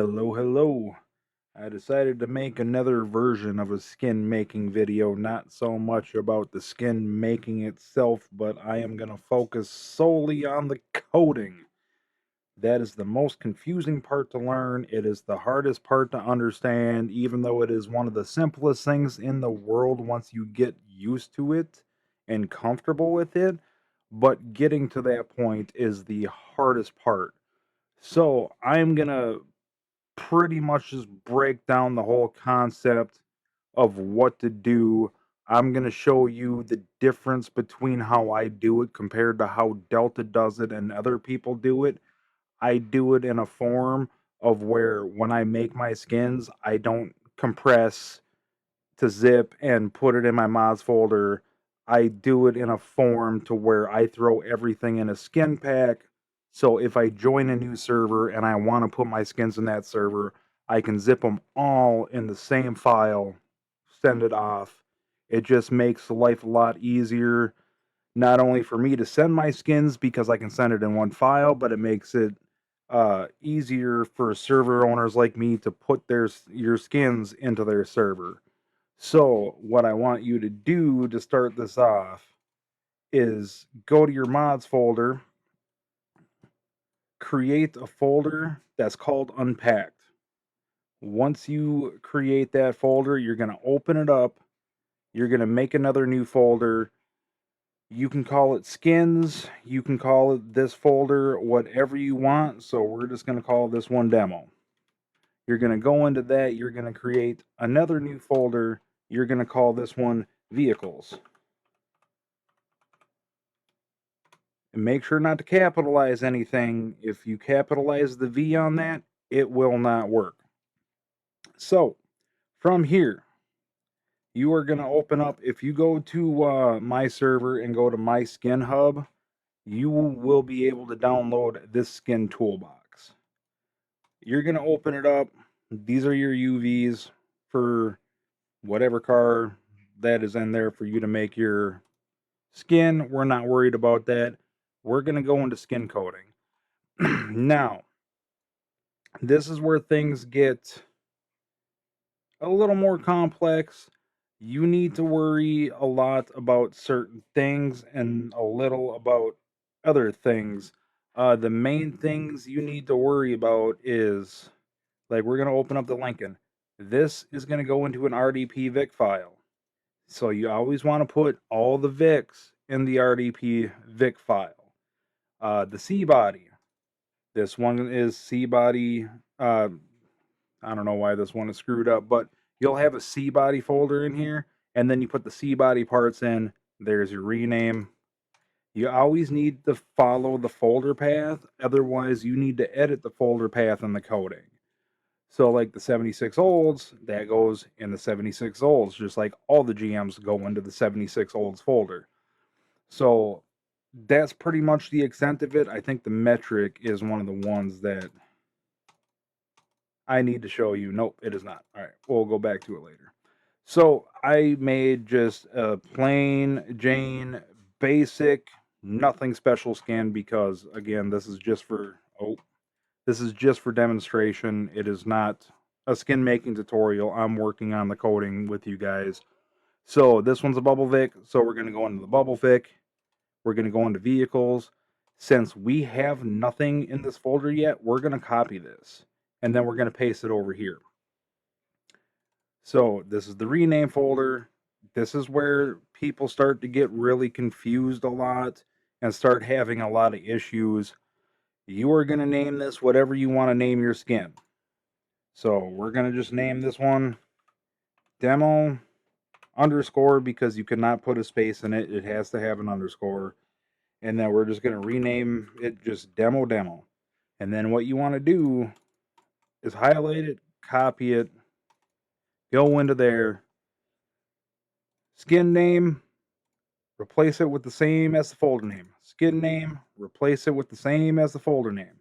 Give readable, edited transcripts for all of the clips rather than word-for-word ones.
Hello, hello. I decided to make another version of a skin making video, not so much about the skin making itself, but I am going to focus solely on the coating. That is the most confusing part to learn. It is the hardest part to understand, even though it is one of the simplest things in the world once you get used to it and comfortable with it. But getting to that point is the hardest part. So I'm going to pretty much just break down the whole concept of what to do. I'm going to show you the difference between how I do it compared to how Delta does it and other people do it. I do it in a form of where when I make my skins, I don't compress to zip and put it in my mods folder. I do it in a form to where I throw everything in a skin pack. So if I join a new server and I want to put my skins in that server, I can zip them all in the same file, send it off. It just makes life a lot easier, not only for me to send my skins because I can send it in one file, but it makes it easier for server owners like me to put your skins into their server. So, what I want you to do to start this off is go to your mods folder, create a folder that's called Unpacked. Once you create that folder, you're going to open it up. You're going to make another new folder. You can call it skins. You can call it this folder, whatever you want. So, we're just going to call this one demo. You're going to go into that. You're going to create another new folder. You're going to call this one vehicles. And make sure not to capitalize anything. If you capitalize the V on that, it will not work. So, from here, you are going to open up, if you go to my server and go to my skin hub, you will be able to download this skin toolbox. You're going to open it up. These are your UVs for whatever car that is in there for you to make your skin. We're not worried about that. We're going to go into skin coating. Now, this is where things get a little more complex. You need to worry a lot about certain things and a little about other things. The main things you need to worry about is, like, we're going to open up the Lincoln. This is going to go into an RDP VIC file. So you always want to put all the VICs in the RDP VIC file. The C body. This one is C body. I don't know why this one is screwed up, but you'll have a C body folder in here, and then you put the C body parts in. There's your rename. You always need to follow the folder path, otherwise, you need to edit the folder path in the coding. So, like the 76 olds, that goes in the 76 olds, just like all the GMs go into the 76 olds folder. So, that's pretty much the extent of it. I think the metric is one of the ones that I need to show you. Nope, it is not. All right, we'll go back to it later. So I made just a plain Jane basic, nothing special skin because again, this is just for demonstration. It is not a skin making tutorial. I'm working on the coding with you guys. So this one's a bubble Vic. So we're gonna go into the bubble Vic. We're gonna go into vehicles. Since we have nothing in this folder yet, we're gonna copy this and then we're gonna paste it over here. So this is the rename folder. This is where people start to get really confused a lot and start having a lot of issues. You are going to name this whatever you want to name your skin. So we're going to just name this one demo underscore because you cannot put a space in it. It has to have an underscore. And then we're just going to rename it just demo. And then what you want to do is highlight it, copy it, go into there, skin name, replace it with the same as the folder name. Skin name, replace it with the same as the folder name.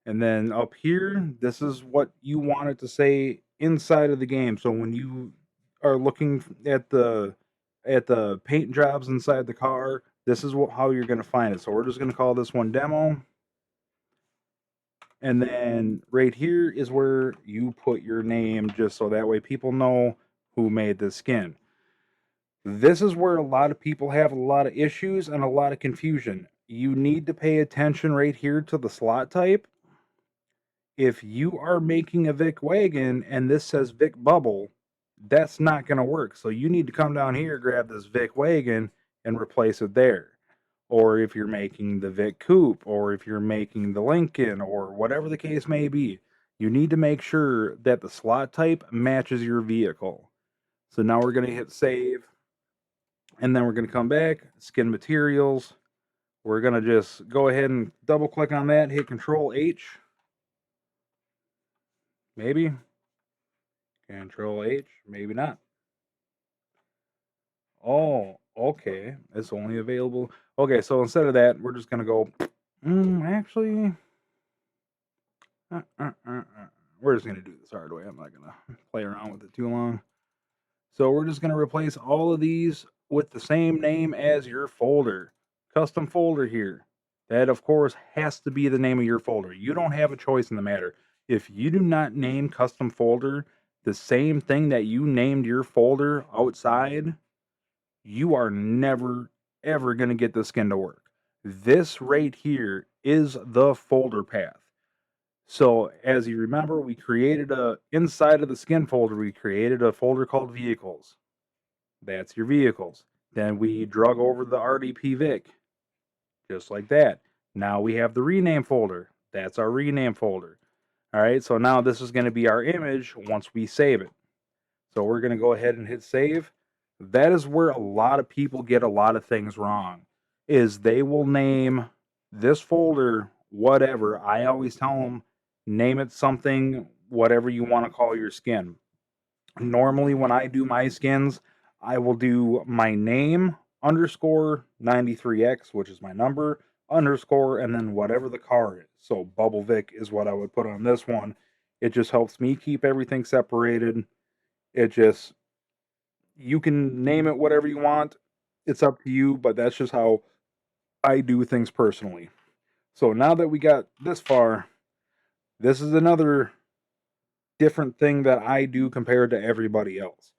And then up here, this is what you want it to say inside of the game. So when you are looking at the paint jobs inside the car, this is how you're going to find it. So we're just going to call this one demo. And then right here is where you put your name, just so that way people know who made the skin. This is where a lot of people have a lot of issues and a lot of confusion. You need to pay attention right here to the slot type. If you are making a Vic wagon and this says Vic Bubble, that's not going to work. So you need to come down here, grab this Vic wagon, and replace it there. Or if you're making the Vic Coupe, or if you're making the Lincoln, or whatever the case may be, you need to make sure that the slot type matches your vehicle. So now we're going to hit save, and then we're going to come back, skin materials. We're going to just go ahead and double click on that, hit Control H. Maybe. Control H, maybe not. Oh, okay. It's only available. Okay, so instead of that, we're just going to go, actually, we're just going to do this hard way. I'm not going to play around with it too long. So we're just going to replace all of these with the same name as your folder. Custom folder here. That, of course, has to be the name of your folder. You don't have a choice in the matter. If you do not name custom folder the same thing that you named your folder outside, you are never, ever going to get the skin to work. This right here is the folder path. So as you remember, we created inside of the skin folder, we created a folder called vehicles. That's your vehicles. Then we drug over the RDP Vic, just like that. Now we have the rename folder. That's our rename folder. All right, so now this is going to be our image once we save it. So we're going to go ahead and hit save. That is where a lot of people get a lot of things wrong, is they will name this folder whatever. I always tell them, name it something, whatever you want to call your skin. Normally when I do my skins, I will do my name underscore 93X, which is my number, underscore, and then whatever the car is. So Bubble Vic is what I would put on this one. It just helps me keep everything separated. You can name it whatever you want. It's up to you, but that's just how I do things personally. So now that we got this far, this is another different thing that I do compared to everybody else.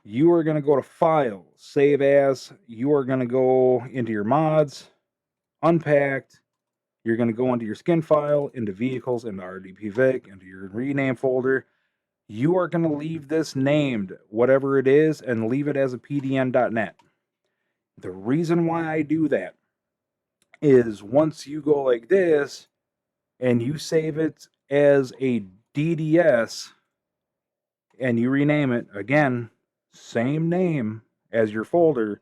You are going to go to File, Save As. You are going to go into your mods, Unpacked. You're going to go into your skin file, into Vehicles, into RDP Vic, into your rename folder. You are going to leave this named, whatever it is, and leave it as a pdn.net. The reason why I do that is once you go like this and you save it as a DDS and you rename it, again, same name as your folder,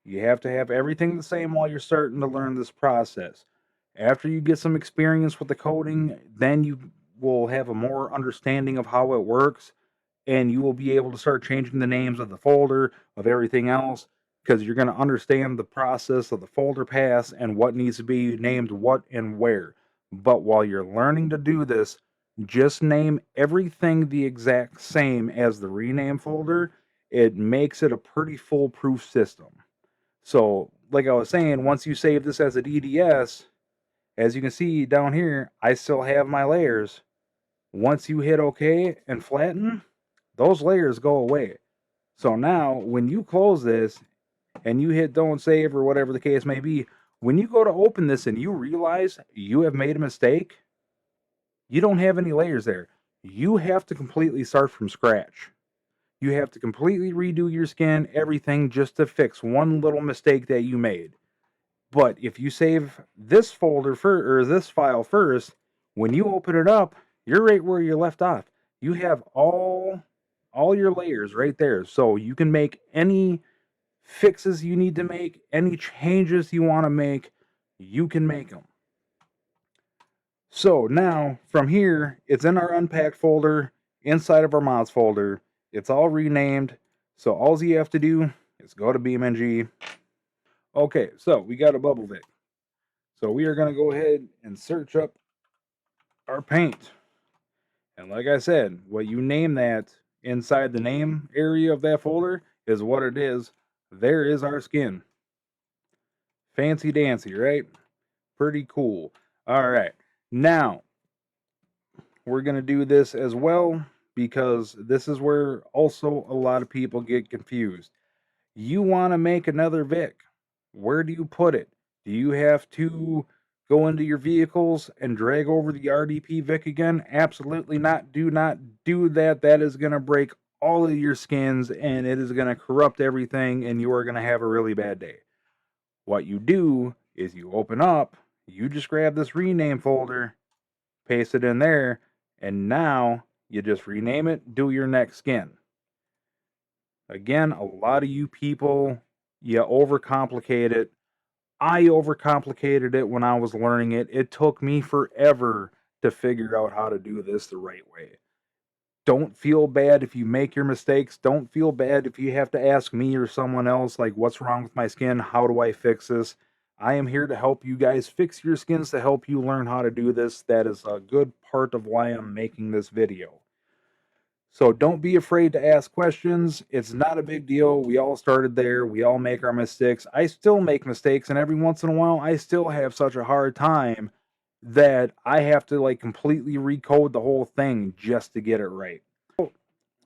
you have to have everything the same while you're starting to learn this process. After you get some experience with the coding, then you will have a more understanding of how it works, and you will be able to start changing the names of the folder, of everything else, because you're going to understand the process of the folder paths and what needs to be named what and where. But while you're learning to do this, just name everything the exact same as the rename folder. It makes it a pretty foolproof system. So, like I was saying, once you save this as a DDS, as you can see down here, I still have my layers. Once you hit OK and flatten, those layers go away. So now, when you close this and you hit don't save or whatever the case may be, when you go to open this and you realize you have made a mistake, you don't have any layers there. You have to completely start from scratch. You have to completely redo your skin, everything, just to fix one little mistake that you made. But if you save this folder or this file first, when you open it up, you're right where you left off. You have all your layers right there. So you can make any fixes you need to make, any changes you want to make, you can make them. So now from here, it's in our unpacked folder, inside of our mods folder. It's all renamed. So all you have to do is go to BeamNG. Okay, so we got a Bubble Vic. So we are going to go ahead and search up our paint. And like I said, what you name that inside the name area of that folder is what it is. There is our skin. Fancy dancy, right? Pretty cool. All right. Now, we're going to do this as well, because this is where also a lot of people get confused. You want to make another Vic. Where do you put it? Do you have to go into your vehicles and drag over the RDP Vic again? Absolutely not. Do not do that. That is going to break all of your skins, and it is going to corrupt everything, and you are going to have a really bad day. What you do is you open up, you just grab this rename folder, paste it in there, and now you just rename it, do your next skin. Again, a lot of you people, you overcomplicate it. I overcomplicated it when I was learning it. It took me forever to figure out how to do this the right way. Don't feel bad if you make your mistakes. Don't feel bad if you have to ask me or someone else, like, what's wrong with my skin? How do I fix this? I am here to help you guys fix your skins, to help you learn how to do this. That is a good part of why I'm making this video. So don't be afraid to ask questions. It's not a big deal. We all started there. We all make our mistakes. I still make mistakes, and every once in a while, I still have such a hard time that I have to like completely recode the whole thing just to get it right. So,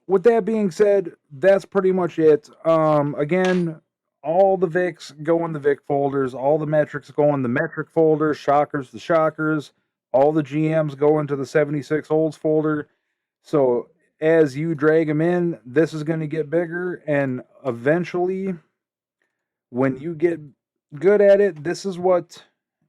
with that being said, that's pretty much it. Again, all the Vics go in the Vic folders. All the metrics go in the metric folder. Shockers, the shockers. All the GMs go into the 76 olds folder. So as you drag them in, this is going to get bigger, and eventually, when you get good at it, this is what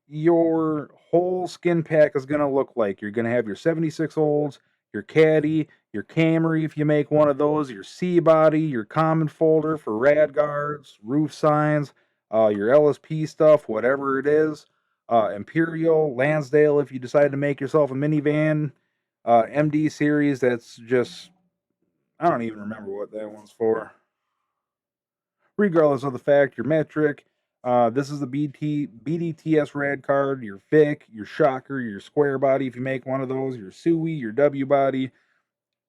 your whole skin pack is going to look like. You're going to have your 76 olds, your caddy, your Camry if you make one of those, your C-body, your common folder for rad guards, roof signs, your LSP stuff, whatever it is, Imperial, Lansdale if you decide to make yourself a minivan, MD series, that's just, I don't even remember what that one's for. Regardless of the fact, your metric, this is the BDTS rad card, your Vic, your shocker, your square body if you make one of those, your SUI, your W body,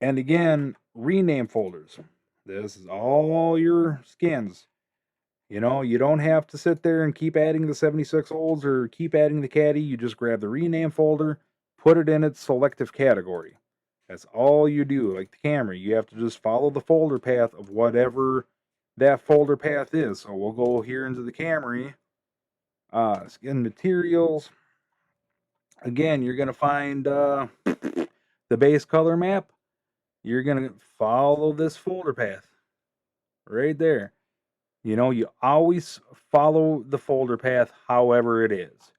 and again, rename folders. This is all your skins. You know, you don't have to sit there and keep adding the 76 olds or keep adding the caddy. You just grab the rename folder, put it in its selective category. That's all you do. Like the Camry, you have to just follow the folder path of whatever that folder path is. So we'll go here into the Camry, skin materials. Again, you're going to find the base color map. You're going to follow this folder path right there. You know, you always follow the folder path however it is.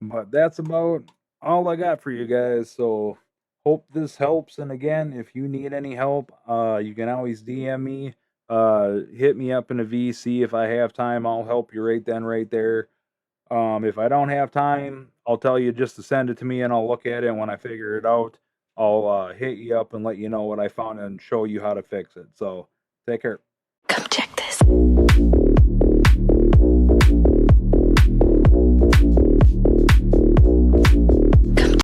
But that's about all I got for you guys. So hope this helps. And again, if you need any help, you can always DM me. Hit me up in a VC. If I have time, I'll help you right then, right there. If I don't have time, I'll tell you just to send it to me and I'll look at it. And when I figure it out, I'll hit you up and let you know what I found and show you how to fix it. So take care. Come check